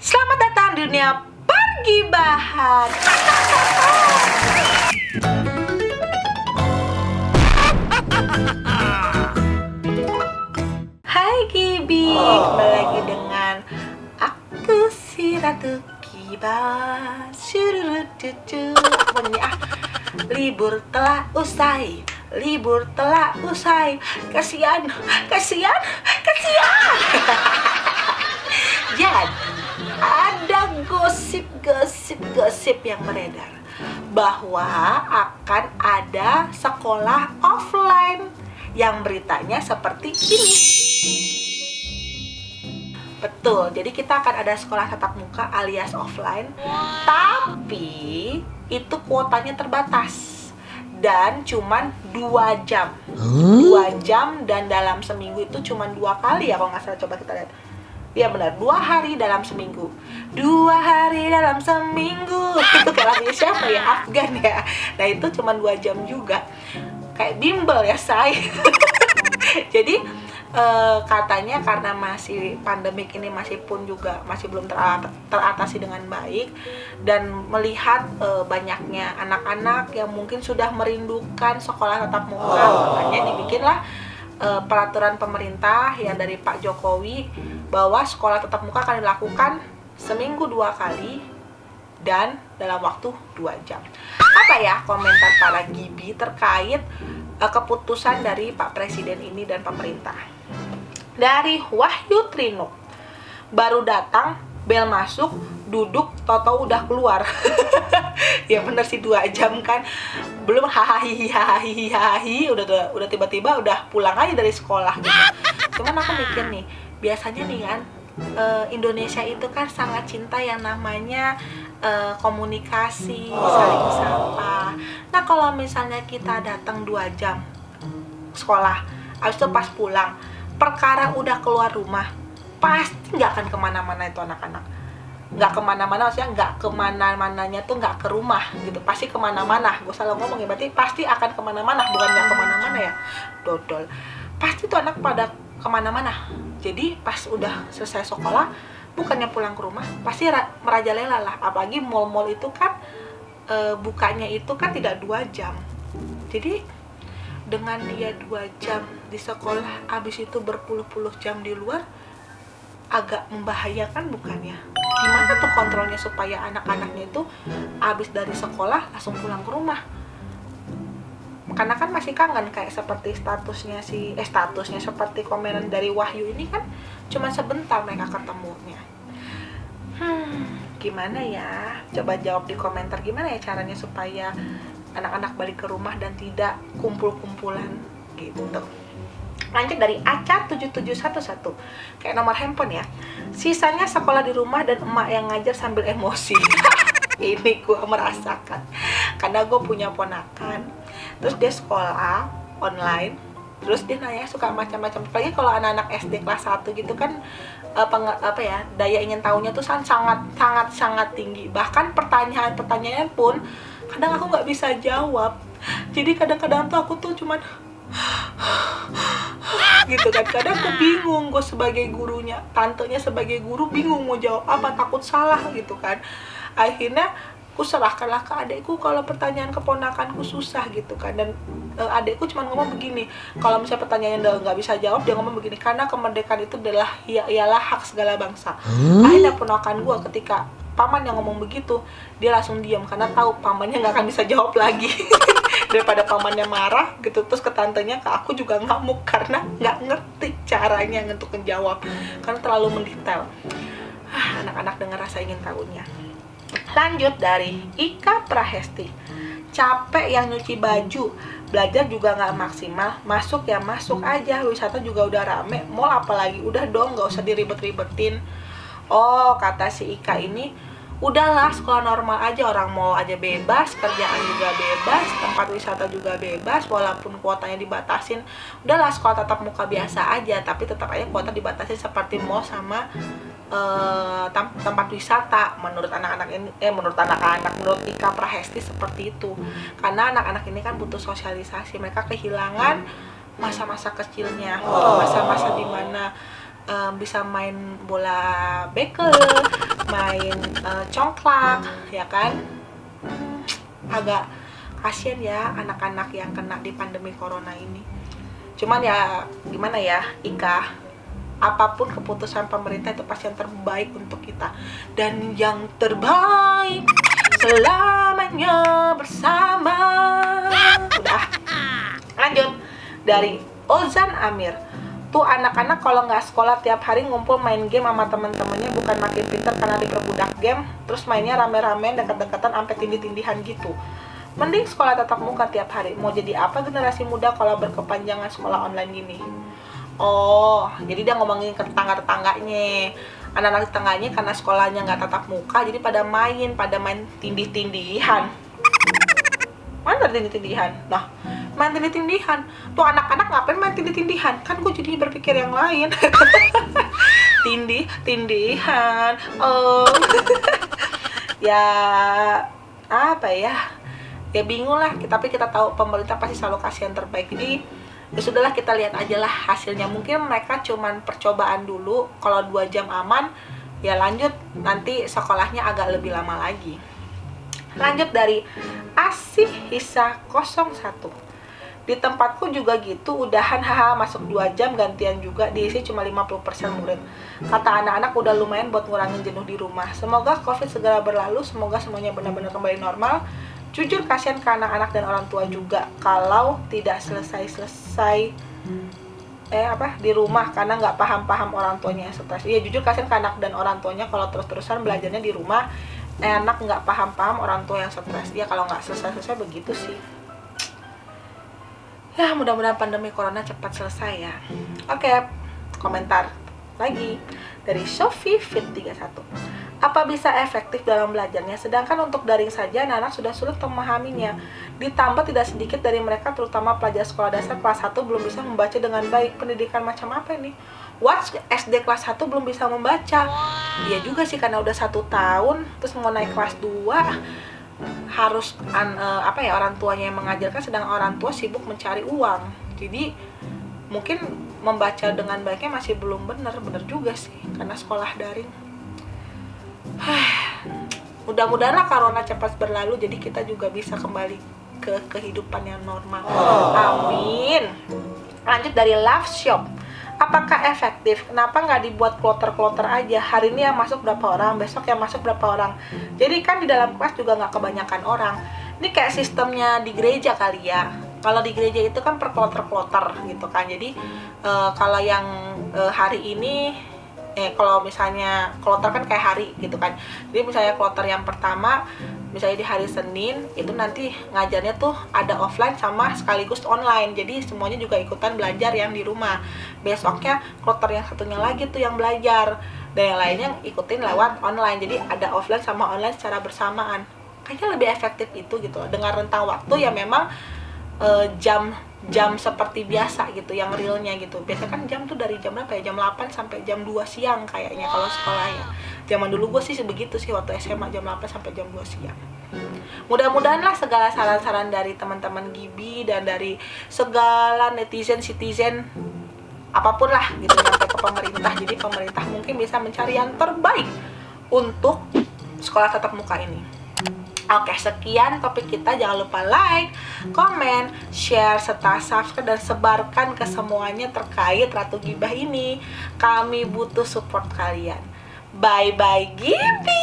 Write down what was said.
Selamat datang di dunia pergibahan. Hai Gibi, kembali lagi dengan aku si Ratu Gibah. Syururututu. Aku nyanyi Libur telah usai, libur telah usai. Kasihan, kasihan, kasihan. Jadi ada gosip yang beredar bahwa akan ada sekolah offline yang beritanya seperti ini. Betul, jadi kita akan ada sekolah tatap muka alias offline, tapi itu kuotanya terbatas dan cuman 2 jam. 2 jam dan dalam seminggu itu cuman 2 kali ya kalau nggak salah, coba kita lihat. Iya benar, 2 hari dalam seminggu. 2 hari dalam seminggu. Itu kayak lagunya siapa ya? Afgan ya. Nah itu cuma 2 jam juga. Kayak bimbel ya say. Jadi katanya karena masih pandemik ini masih belum teratasi dengan baik, dan melihat banyaknya anak-anak yang mungkin sudah merindukan sekolah tatap muka, makanya dibikinlah peraturan pemerintah yang dari Pak Jokowi bahwa sekolah tatap muka akan dilakukan seminggu 2 kali dan dalam waktu 2 jam. Apa ya komentar para Gibi terkait keputusan dari Pak Presiden ini dan pemerintah? Dari Wahyu Trino, baru datang, bel masuk, duduk, toto udah keluar. Ya bener sih, 2 jam kan, belum hahaha udah tiba-tiba udah pulang aja dari sekolah gitu. Cuman aku mikir nih, biasanya nih kan Indonesia itu kan sangat cinta yang namanya komunikasi, saling sapa. Nah kalau misalnya kita datang 2 jam sekolah, habis itu pas pulang perkara udah keluar rumah, pasti nggak akan kemana-mana itu anak-anak. Nggak kemana-mana, maksudnya nggak kemana-mananya tuh nggak ke rumah gitu, pasti kemana-mana. Gue salah ngomong ya, berarti pasti akan kemana-mana, bukan nggak kemana-mana ya, dodol. Pasti tuh anak pada kemana-mana. Jadi pas udah selesai sekolah, bukannya pulang ke rumah, pasti merajalela lah. Apalagi mall-mall itu kan bukanya itu kan tidak 2 jam. Jadi dengan dia 2 jam di sekolah, abis itu berpuluh-puluh jam di luar, agak membahayakan bukannya? Gimana tuh kontrolnya supaya anak-anaknya itu abis dari sekolah langsung pulang ke rumah? Karena kan masih kangen, kayak seperti statusnya seperti komenan dari Wahyu ini kan cuma sebentar mereka ketemunya. Gimana ya? Coba jawab di komentar, gimana ya caranya supaya anak-anak balik ke rumah dan tidak kumpul-kumpulan gitu. Lanjut dari Aca7711, kayak nomor handphone ya. Sisanya sekolah di rumah dan emak yang ngajar sambil emosi. Ini gue merasakan, karena gue punya ponakan, terus dia sekolah online, terus dia nanya suka macam-macam. Apalagi kalau anak-anak SD kelas 1 gitu kan, daya ingin tahunya tuh sangat tinggi. Bahkan pertanyaan pun kadang aku nggak bisa jawab. Jadi kadang-kadang tuh aku tuh cuman gitu kan. Kadang aku bingung, gue sebagai gurunya, tantenya sebagai guru bingung mau jawab apa, takut salah gitu kan. Akhirnya aku serahkanlah ke adekku kalau pertanyaan keponakanku susah gitu kan. Dan adekku cuma ngomong begini, kalau misalnya pertanyaan nggak bisa jawab, dia ngomong begini, karena kemerdekaan itu ialah hak segala bangsa. Akhirnya ponakan gue ketika paman yang ngomong begitu, dia langsung diam karena tahu pamannya nggak akan bisa jawab lagi. Daripada pamannya marah gitu, terus ke tantenya, ke aku juga ngamuk karena nggak ngerti caranya untuk menjawab karena terlalu mendetail. Anak-anak dengan rasa ingin tahunya. Lanjut dari Ika Prahesti, capek yang nyuci baju, belajar juga nggak maksimal, masuk ya masuk aja, wisata juga udah rame, mall apalagi, udah dong nggak usah diribet-ribetin. Oh, kata si Ika ini, udahlah sekolah normal aja, orang mall aja bebas, kerjaan juga bebas, tempat wisata juga bebas, walaupun kuotanya dibatasin. Udahlah sekolah tatap muka biasa aja, tapi tetap aja kuota dibatasi seperti mall sama tempat wisata. Menurut Ika Prahesti seperti itu. Karena anak-anak ini kan butuh sosialisasi, mereka kehilangan masa-masa kecilnya, masa-masa dimana bisa main bola bekel, main congklak, ya kan? Agak kasian ya anak-anak yang kena di pandemi corona ini. Cuman ya gimana ya, Ika, apapun keputusan pemerintah itu pasti yang terbaik untuk kita, dan yang terbaik selamanya bersama. Udah, lanjut dari Ozan Amir. Tuh anak-anak kalau nggak sekolah tiap hari ngumpul main game sama temen-temennya, bukan makin pinter karena diperbudak game, terus mainnya rame-rame deket-deketan sampai tindih-tindihan gitu. Mending sekolah tatap muka tiap hari. Mau jadi apa generasi muda kalau berkepanjangan sekolah online gini? Oh, jadi dia ngomongin ke tetangga-tetangganya. Anak-anak tetangganya karena sekolahnya nggak tatap muka, jadi pada main tindih-tindihan. Mana tindih-tindihan? Nah, main tindih-tindihan. Tuh anak-anak ngapain main tindih-tindihan? Kan gue jadi berpikir yang lain. Tindih-tindihan. Oh. Ya, apa ya? Ya bingung lah, tapi kita tahu pemerintah pasti selalu kasih yang terbaik. Jadi ya sudahlah, kita lihat aja lah hasilnya. Mungkin mereka cuman percobaan dulu, kalau 2 jam aman ya lanjut, nanti sekolahnya agak lebih lama lagi. Lanjut dari Asih Hisa 01. Di tempatku juga gitu, udahan haha masuk 2 jam gantian juga, diisi cuma 50% murid. Kata anak-anak udah lumayan buat ngurangin jenuh di rumah. Semoga Covid segera berlalu, semoga semuanya benar-benar kembali normal. Jujur kasihan ke anak-anak dan orang tua juga kalau tidak selesai di rumah karena nggak paham orang tuanya yang stres. Iya, jujur kasihan ke anak dan orang tuanya kalau terus-terusan belajarnya di rumah, anak nggak paham orang tua yang stres. Ya kalau nggak selesai begitu sih. Ya mudah-mudahan pandemi corona cepat selesai ya. Oke, komentar lagi dari Sophie Fit 31. Apa bisa efektif dalam belajarnya? Sedangkan untuk daring saja anak-anak sudah sulit memahaminya. Ditambah tidak sedikit dari mereka, terutama pelajar sekolah dasar kelas 1, belum bisa membaca dengan baik. Pendidikan macam apa ini? What, SD kelas 1 belum bisa membaca? Dia juga sih karena udah 1 tahun, terus mau naik kelas 2 harus orang tuanya yang mengajarkan, sedang orang tua sibuk mencari uang. Jadi mungkin membaca dengan baiknya masih belum benar juga sih karena sekolah daring. Mudah-mudahan corona cepat berlalu, jadi kita juga bisa kembali ke kehidupan yang normal. Amin. Lanjut dari Love Shop. Apakah efektif? Kenapa nggak dibuat kloter-kloter aja? Hari ini yang masuk berapa orang, besok yang masuk berapa orang. Jadi kan di dalam kelas juga nggak kebanyakan orang. Ini kayak sistemnya di gereja kali ya. Kalau di gereja itu kan per kloter-kloter gitu kan. Jadi kalau yang hari ini kalau misalnya kloter kan kayak hari gitu kan. Jadi misalnya kloter yang pertama misalnya di hari Senin, itu nanti ngajarnya tuh ada offline sama sekaligus online. Jadi semuanya juga ikutan belajar yang di rumah. Besoknya kloter yang satunya lagi tuh yang belajar, dan yang lainnya ikutin lewat online. Jadi ada offline sama online secara bersamaan. Kayaknya lebih efektif itu gitu loh, dengan rentang waktu ya memang jam seperti biasa gitu, yang realnya gitu. Biasanya kan jam tuh dari jam berapa ya? Jam 8 sampai jam 2 siang kayaknya kalau sekolah ya. Zaman dulu gue sih begitu sih, waktu SMA jam 8 sampai jam 2 siang. Mudah-mudahan lah segala saran-saran dari teman-teman Gibi dan dari segala netizen apapun lah gitu sampai ke pemerintah. Jadi pemerintah mungkin bisa mencari yang terbaik untuk sekolah tatap muka ini. Oke, sekian topik kita. Jangan lupa like, komen, share, serta subscribe dan sebarkan ke semuanya terkait Ratu Gibah ini. Kami butuh support kalian. Bye-bye Gibi.